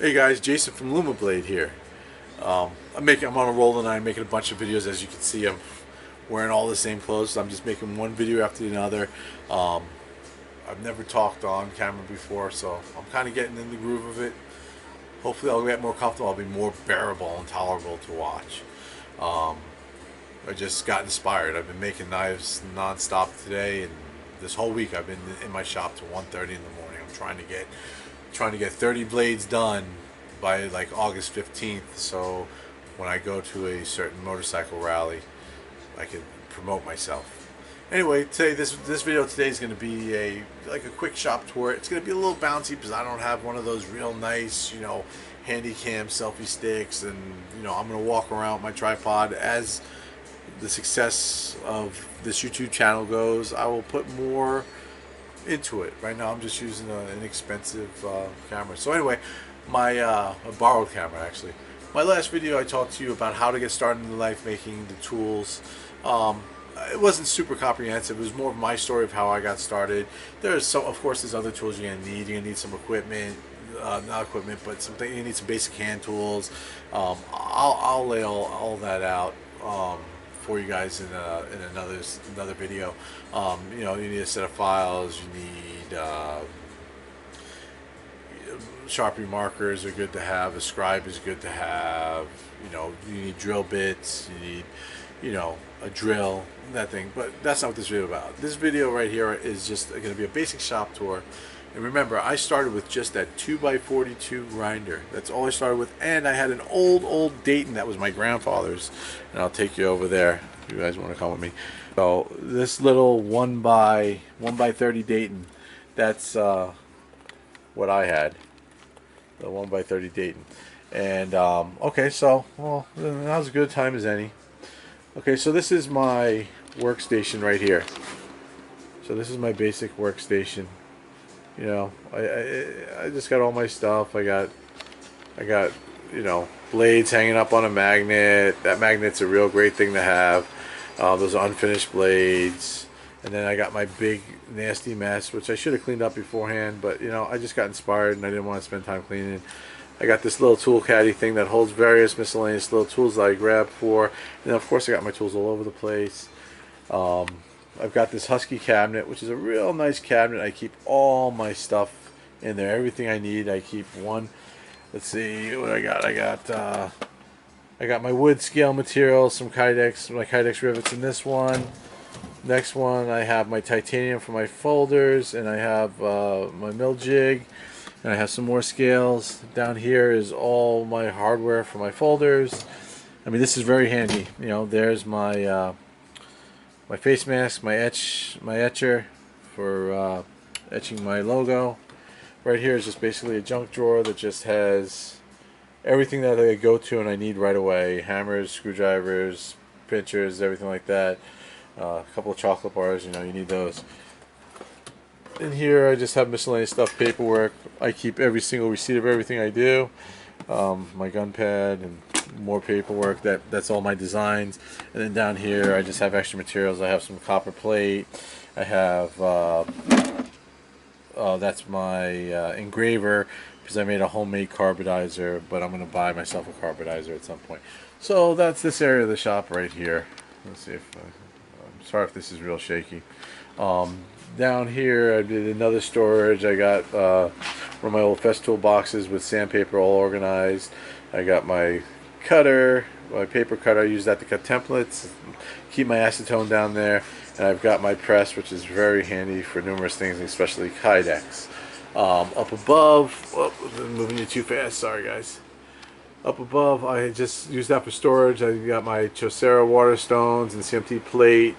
Hey guys, Jason from LumaBlade here. I'm on a roll tonight. I'm making a bunch of videos. As you can see, I'm wearing all the same clothes. So I'm just making one video after another. Um, I've never talked on camera before, so I'm kind of getting in the groove of it. Hopefully, I'll get more comfortable. I'll be more bearable and tolerable to watch. Um, I just got inspired. I've been making knives non-stop today, and this whole week I've been in my shop till 1:30 in the morning. I'm trying to get 30 blades done by like August 15th, so when I go to a certain motorcycle rally I can promote myself. Anyway, this video today is going to be a quick shop tour. It's going to be a little bouncy because I don't have one of those real nice, handy cam selfie sticks, and I'm going to walk around with my tripod. As the success of this YouTube channel goes, I will put more into it. Right now I'm just using an inexpensive camera. So anyway, a borrowed camera actually. My last video I talked to you about how to get started in the knife making, the tools. It wasn't super comprehensive. It was more of my story of how I got started. Of course, there's other tools you're gonna need. You're gonna need some equipment, not equipment, but something. You need some basic hand tools. I'll lay all that out for you guys in another video. You need a set of files. You need Sharpie markers are good to have. A scribe is good to have. You need drill bits. You need, a drill, that thing. But that's not what this video is about. This video right here is just going to be a basic shop tour. And remember, I started with just that 2x42 grinder. That's all I started with. And I had an old Dayton that was my grandfather's. And I'll take you over there if you guys want to come with me. So this little 1x30 Dayton, that's what I had. The 1x30 Dayton. And okay, so well, that was as good a time as any. Okay, so this is my workstation right here. So this is my basic workstation. I just got all my stuff. I got blades hanging up on a magnet. That magnet's a real great thing to have. Those are unfinished blades. And then I got my big nasty mess, which I should have cleaned up beforehand, but I just got inspired and I didn't want to spend time cleaning. I got this little tool caddy thing that holds various miscellaneous little tools that I grab for. And then of course I got my tools all over the place. I've got this Husky Cabinet, which is a real nice cabinet. I keep all my stuff in there, everything I need. I keep one. Let's see what I got. I got my wood scale material, my Kydex rivets in this one. Next one, I have my titanium for my folders, and I have my mill jig, and I have some more scales. Down here is all my hardware for my folders. I mean, this is very handy. There's my my face mask, my etcher for etching my logo. Right here is just basically a junk drawer that just has everything that I go to and I need right away: hammers, screwdrivers, pinchers, everything like that. A couple of chocolate bars, you need those. In here I just have miscellaneous stuff, paperwork. I keep every single receipt of everything I do. My gun pad and more paperwork. That's all my designs. And then down here I just have extra materials. I have some copper plate. I have that's my engraver, because I made a homemade carbonizer, but I'm going to buy myself a carbonizer at some point. So that's this area of the shop right here. Let's see if I'm sorry if this is real shaky. Down here I did another storage. I got one of my old Festool boxes with sandpaper all organized. I got my cutter, my paper cutter. I use that to cut templates, keep my acetone down there. And I've got my press, which is very handy for numerous things, especially Kydex. Up above, I'm moving you too fast, sorry guys. Up above, I just use that for storage. I've got my Chaucera water stones and CMT plate.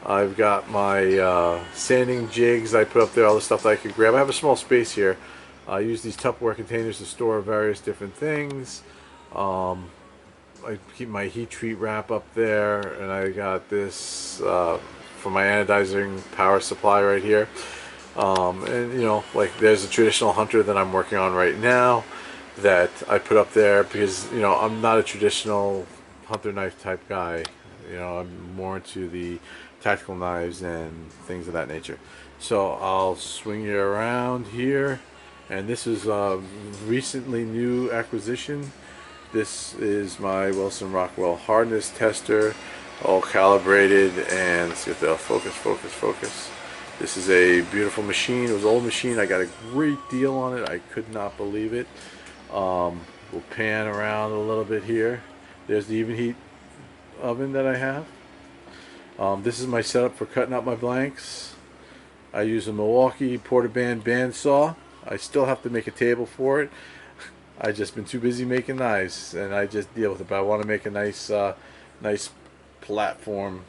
I've got my sanding jigs I put up there, all the stuff that I could grab. I have a small space here. I use these Tupperware containers to store various different things. I keep my heat treat wrap up there, and I got this for my anodizing power supply right here. And there's a traditional hunter that I'm working on right now that I put up there because I'm not a traditional hunter knife type guy. I'm more into the tactical knives and things of that nature. So I'll swing you around here. And this is a recently new acquisition. This is my Wilson Rockwell hardness tester, all calibrated, and let's see if they'll focus. This is a beautiful machine. It was an old machine. I got a great deal on it. I could not believe it. We'll pan around a little bit here. There's the even heat oven that I have. This is my setup for cutting out my blanks. I use a Milwaukee Portaband bandsaw. I still have to make a table for it. I just been too busy making knives, and I just deal with it. But I want to make a nice platform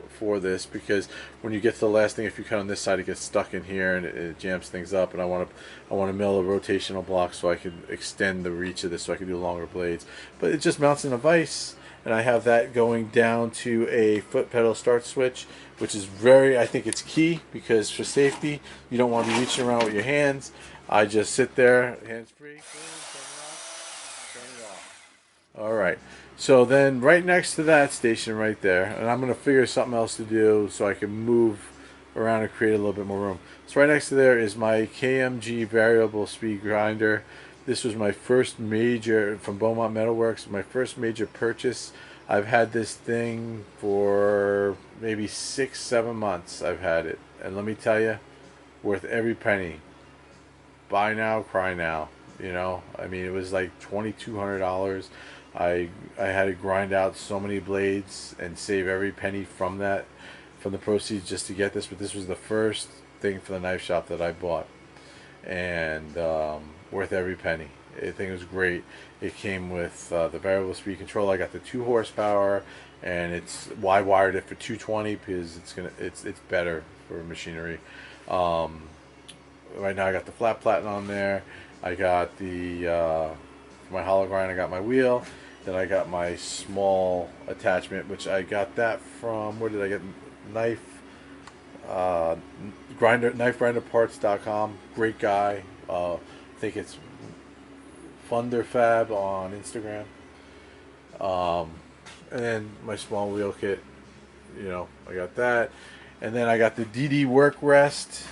for this, because when you get to the last thing, if you cut on this side, it gets stuck in here and it jams things up. And I want to mill a rotational block so I can extend the reach of this, so I can do longer blades. But it just mounts in a vise, and I have that going down to a foot pedal start switch, which is I think it's key, because for safety, you don't want to be reaching around with your hands. I just sit there, hands free, turn it off. Alright, so then right next to that station right there, and I'm going to figure something else to do so I can move around and create a little bit more room. So right next to there is my KMG variable speed grinder. This was my first major, from Beaumont Metalworks, my first major purchase. I've had this thing for maybe 6-7 months. I've had it, and let me tell you, worth every penny. Buy now, cry now. You know, I mean, it was like $2,200. I had to grind out so many blades and save every penny from that, from the proceeds, just to get this. But this was the first thing for the knife shop that I bought, and worth every penny. I think it was great. It came with the variable speed control. I got the 2 horsepower, and I wired it for 220 because it's better for machinery. Right now I got the flat platen on there. I got the my hollow grind. I got my wheel. Then I got my small attachment, which I got that from, where did I get? Knifegrinderparts.com. Great guy. I think it's Funderfab on Instagram. And then my small wheel kit. You know, I got that. And then I got the DD work rest,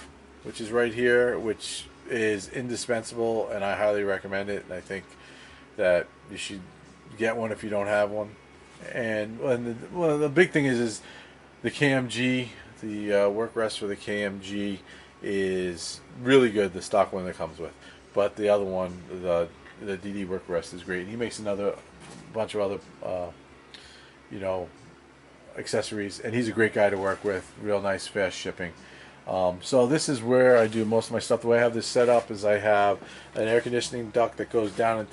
which is right here, which is indispensable, and I highly recommend it. And I think that you should get one if you don't have one. And the big thing is the KMG, the work rest for the KMG is really good, the stock one that comes with. But the other one, the DD work rest, is great. He makes another bunch of other, you know, accessories, and he's a great guy to work with. Real nice, fast shipping. So this is where I do most of my stuff. The way I have this set up is I have an air conditioning duct that goes down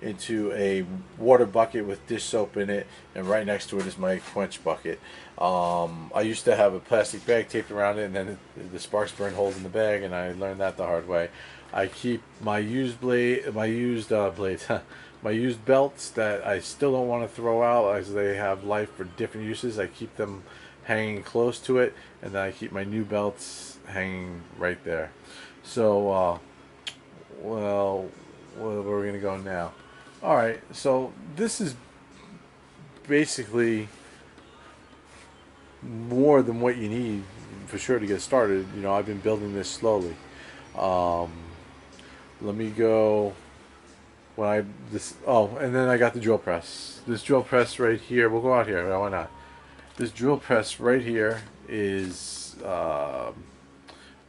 into a water bucket with dish soap in it, and right next to it is my quench bucket. I used to have a plastic bag taped around it, and then the sparks burn holes in the bag, and I learned that the hard way. I keep my used blades, my used belts that I still don't want to throw out, as they have life for different uses. I keep them hanging close to it, and then I keep my new belts hanging right there. So, well, where are we going to go now? Alright, so this is basically more than what you need for sure to get started. You know, I've been building this slowly. Let me go. And then I got the drill press. This drill press right here, we'll go out here, why not? This drill press right here is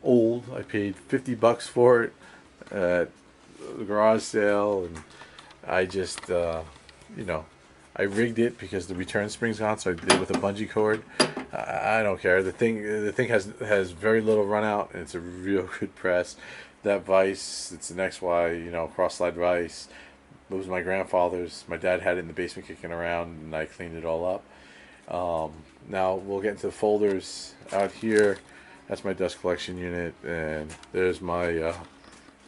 old. I paid $50 for it at the garage sale, and I just, you know, I rigged it because the return spring's on, so I did it with a bungee cord. I don't care. The thing has very little run out, and it's a real good press. That vise, it's an XY, you know, cross slide vise. It was my grandfather's. My dad had it in the basement kicking around, and I cleaned it all up. Now we'll get into the folders out here. That's my dust collection unit, and there's my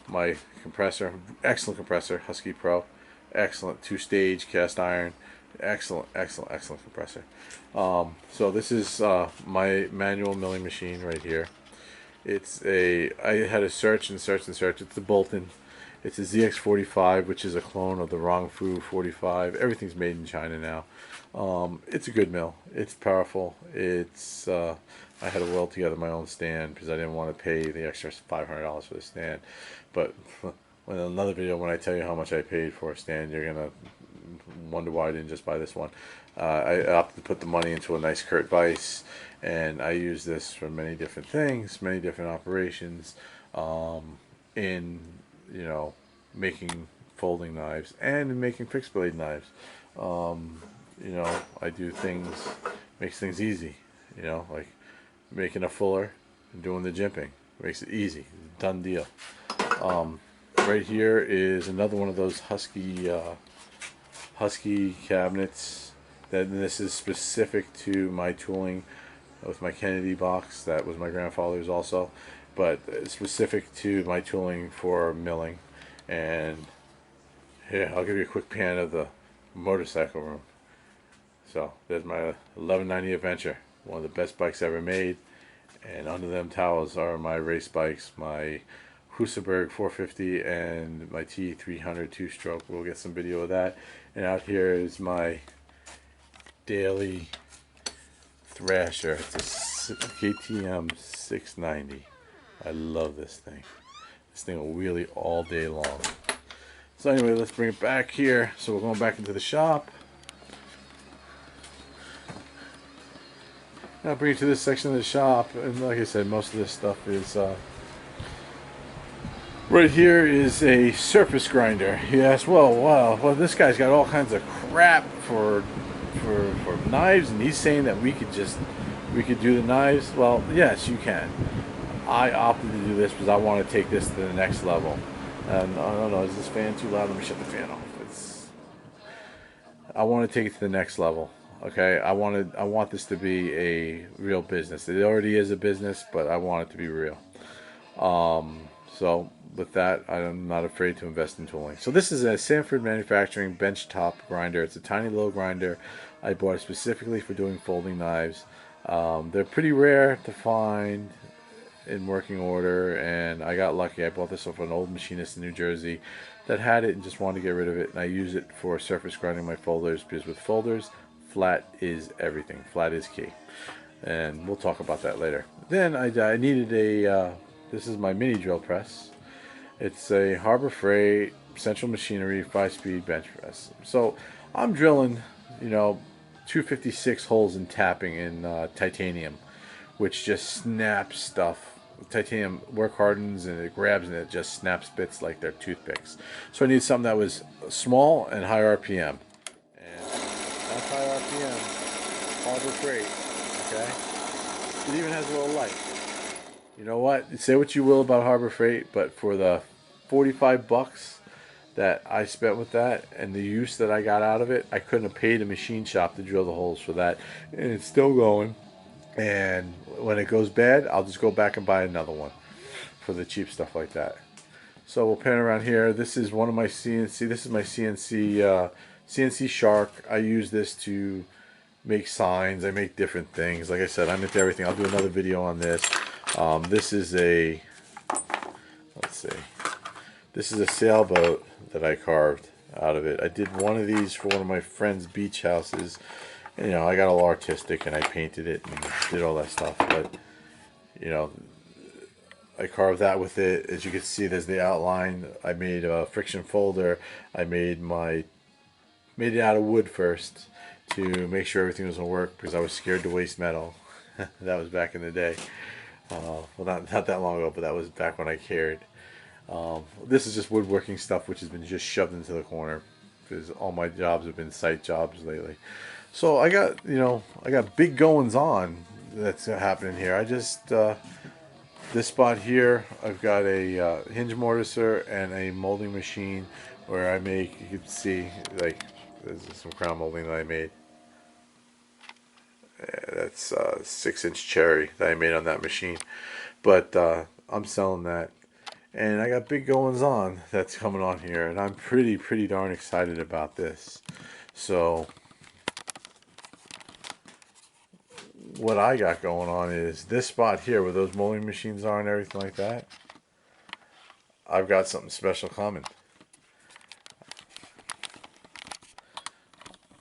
my compressor. Excellent compressor, Husky Pro. Excellent 2-stage cast iron. Excellent compressor. So this is my manual milling machine right here. I had to search. It's the Bolton. It's a ZX45, which is a clone of the Rongfu 45. Everything's made in China now. It's a good mill. It's powerful. It's I had to weld together my own stand because I didn't want to pay the extra $500 for the stand. But in another video, when I tell you how much I paid for a stand, you're gonna wonder why I didn't just buy this one. I opted to put the money into a nice Kurt vise, and I use this for many different things, many different operations, in, you know, making folding knives and in making fixed blade knives. You know, I do things, makes things easy, you know, like making a fuller and doing the jimping. Makes it easy, done deal. Right here is another one of those Husky cabinets. This is specific to my tooling with my Kennedy box. That was my grandfather's also, but specific to my tooling for milling. And here, I'll give you a quick pan of the motorcycle room. So there's my 1190 Adventure, one of the best bikes ever made. And under them towels are my race bikes, my Husaberg 450 and my T300 two-stroke. We'll get some video of that. And out here is my daily Thrasher. It's a KTM 690. I love this thing. This thing will wheelie all day long. So anyway, let's bring it back here. So we're going back into the shop. Now bring it to this section of the shop, and like I said, most of this stuff is right here is a surface grinder. You ask, well, this guy's got all kinds of crap for knives, and he's saying that we could do the knives. Well, yes, you can. I opted to do this because I want to take this to the next level. And I don't know, is this fan too loud? Let me shut the fan off. I want to take it to the next level. Okay, I want this to be a real business. It already is a business, but I want it to be real. So with that, I'm not afraid to invest in tooling. So this is a Sanford Manufacturing benchtop grinder. It's a tiny little grinder. I bought it specifically for doing folding knives. They're pretty rare to find in working order, and I got lucky. I bought this off an old machinist in New Jersey that had it and just wanted to get rid of it. And I use it for surface grinding my folders, because with folders, flat is everything. Flat is key. And we'll talk about that later. Then I needed a, this is my mini drill press. It's a Harbor Freight Central Machinery 5-speed bench press. So I'm drilling, you know, 256 holes in tapping in titanium, which just snaps stuff. Titanium work hardens and it grabs and it just snaps bits like they're toothpicks. So I needed something that was small and high RPM. That's high RPM, Harbor Freight, okay? It even has a little light. You know what? Say what you will about Harbor Freight, but for the 45 bucks that I spent with that and the use that I got out of it, I couldn't have paid a machine shop to drill the holes for that. And it's still going. And when it goes bad, I'll just go back and buy another one for the cheap stuff like that. So we'll pan around here. This is one of my CNC. This is my CNC Shark. I use this to make signs. I make different things. Like I said, I'm into everything. I'll do another video on this. This is a, let's see. This is a sailboat that I carved out of it. I did one of these for one of my friend's beach houses. And, you know, I got all artistic and I painted it and did all that stuff. But, you know, I carved that with it. As you can see, there's the outline. I made a friction folder. I made it out of wood first to make sure everything was going to work, because I was scared to waste metal. That was back in the day. Well, not that long ago, but that was back when I cared. This is just woodworking stuff, which has been just shoved into the corner, because all my jobs have been site jobs lately. So I got, you know, I got big goings on that's happening here. I just, this spot here, I've got a hinge mortiser and a molding machine where I make, you can see, like, there's some crown molding that I made. That's 6-inch cherry that I made on that machine. But I'm selling that. And I got big goings on that's coming on here. And I'm pretty darn excited about this. So what I got going on is this spot here where those molding machines are and everything like that. I've got something special coming.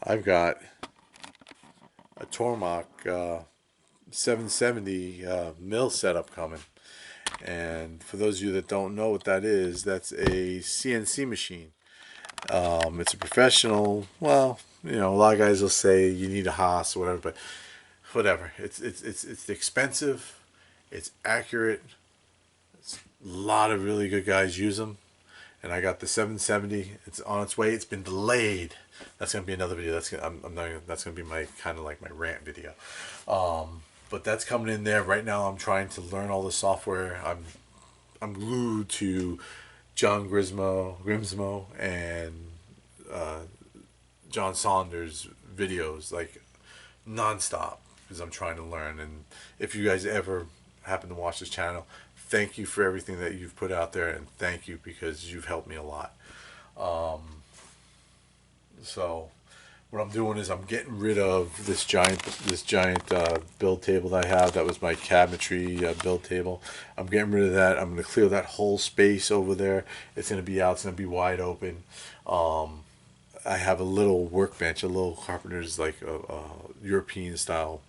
I've got a Tormach 770 mill setup coming. And for those of you that don't know what that is, that's a CNC machine. It's a professional. Well, you know, a lot of guys will say you need a Haas or whatever, but whatever. It's expensive. It's accurate. A lot of really good guys use them, and I got the 770. It's on its way. It's been delayed. That's gonna be another video. I'm not. That's gonna be my kind of like my rant video. But that's coming in there right now. I'm trying to learn all the software. I'm glued to John Grimsmo, and John Saunders videos like nonstop because I'm trying to learn. And if you guys ever happen to watch this channel, thank you for everything that you've put out there, and thank you because you've helped me a lot. So what I'm doing is I'm getting rid of this giant build table that I have. That was my cabinetry build table. I'm getting rid of that. I'm going to clear that whole space over there. It's going to be out. It's going to be wide open. I have a little workbench, a little carpenter's like a European style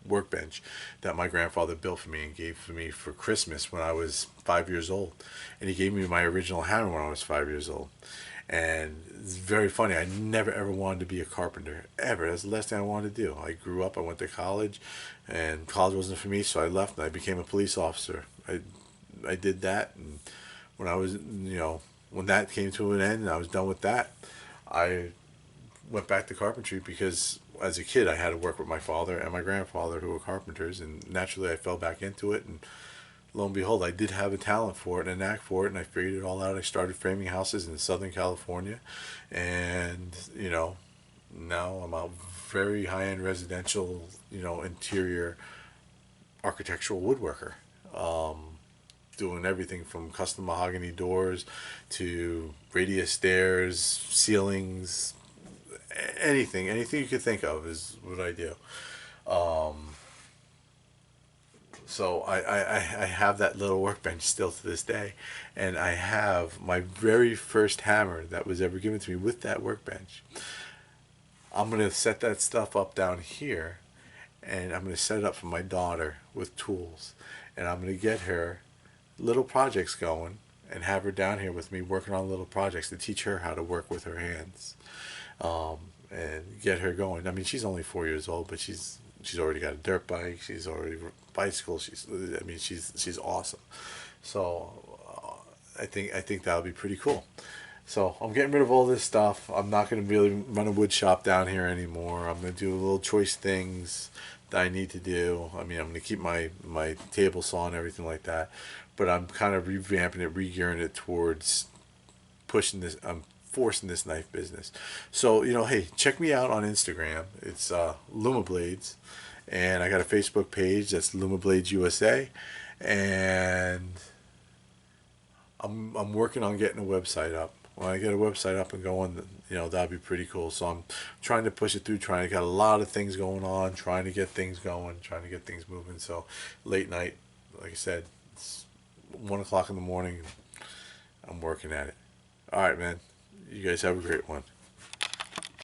workbench that my grandfather built for me and gave for me for Christmas when I was 5 years old. And he gave me my original hammer when I was 5 years old. And it's very funny. I never ever wanted to be a carpenter, ever. That's the last thing I wanted to do. I grew up, I went to college, and college wasn't for me, so I left and I became a police officer. I did that, and when I was, you know, when that came to an end and I was done with that, I went back to carpentry because as a kid I had to work with my father and my grandfather who were carpenters, and naturally I fell back into it, and lo and behold, I did have a talent for it and a knack for it, and I figured it all out. I started framing houses in Southern California, and you know, now I'm a very high-end residential, you know, interior architectural woodworker, doing everything from custom mahogany doors to radius stairs, ceilings, anything you could think of is what I do. So I have that little workbench still to this day, and I have my very first hammer that was ever given to me with that workbench. I'm going to set that stuff up down here, and I'm going to set it up for my daughter with tools, and I'm going to get her little projects going and have her down here with me working on little projects to teach her how to work with her hands, and get her going. I mean, she's only 4 years old, but she's already got a dirt bike. She's already bicycle. She's awesome. So I think that'll be pretty cool. So I'm getting rid of all this stuff. I'm not going to really run a wood shop down here anymore. I'm going to do little choice things that I need to do. I mean, I'm going to keep my table saw and everything like that, but I'm kind of revamping it, re-gearing it towards pushing this. I'm forcing this knife business. So, you know, hey, check me out on Instagram. It's LUMABLADES, and I got a Facebook page that's LUMABLADES USA, and I'm working on getting a website up. When I get a website up and going, you know, that'd be pretty cool. So I'm trying to push it through, trying to get a lot of things going on, trying to get things going, trying to get things moving. So late night, like I said, it's 1 o'clock in the morning. I'm working at it. All right, man. You guys have a great one.